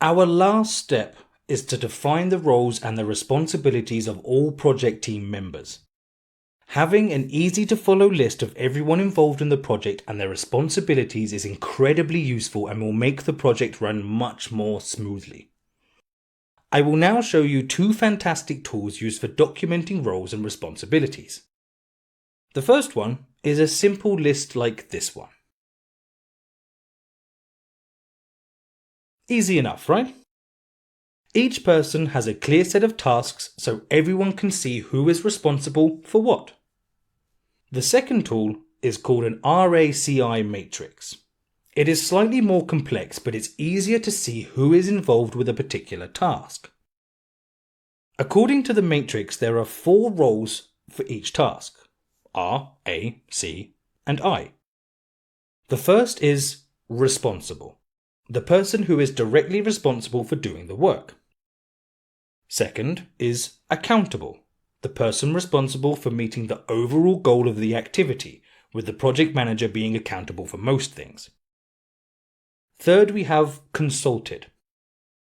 Our last step is to define the roles and the responsibilities of all project team members. Having an easy-to-follow list of everyone involved in the project and their responsibilities is incredibly useful and will make the project run much more smoothly. I will now show you two fantastic tools used for documenting roles and responsibilities. The first one is a simple list like this one. Easy enough, right? Each person has a clear set of tasks so everyone can see who is responsible for what. The second tool is called an RACI matrix. It is slightly more complex, but it's easier to see who is involved with a particular task. According to the matrix, there are 4 roles for each task: R, A, C, and I. The first is responsible, the person who is directly responsible for doing the work. Second is accountable, the person responsible for meeting the overall goal of the activity, with the project manager being accountable for most things. Third, we have consulted,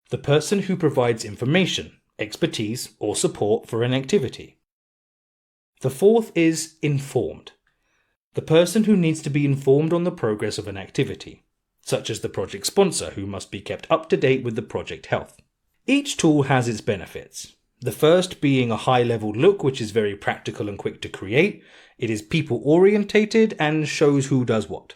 the person who provides information, expertise, or support for an activity. The fourth is informed, the person who needs to be informed on the progress of an activity, such as the project sponsor who must be kept up to date with the project health. Each tool has its benefits. The first being a high-level look, which is very practical and quick to create. It is people-orientated and shows who does what.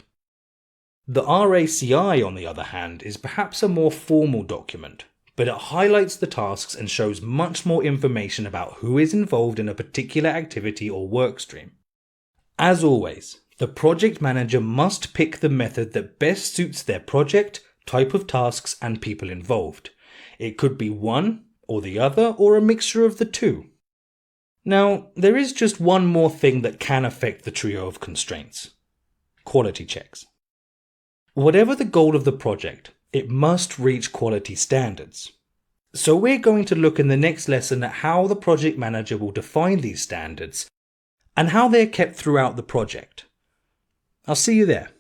The RACI, on the other hand, is perhaps a more formal document, but it highlights the tasks and shows much more information about who is involved in a particular activity or workstream. As always, the project manager must pick the method that best suits their project, type of tasks, and people involved. It could be one or the other, or a mixture of the two. Now, there is just one more thing that can affect the trio of constraints: quality checks. Whatever the goal of the project, it must reach quality standards. So we're going to look in the next lesson at how the project manager will define these standards and how they're kept throughout the project. I'll see you there.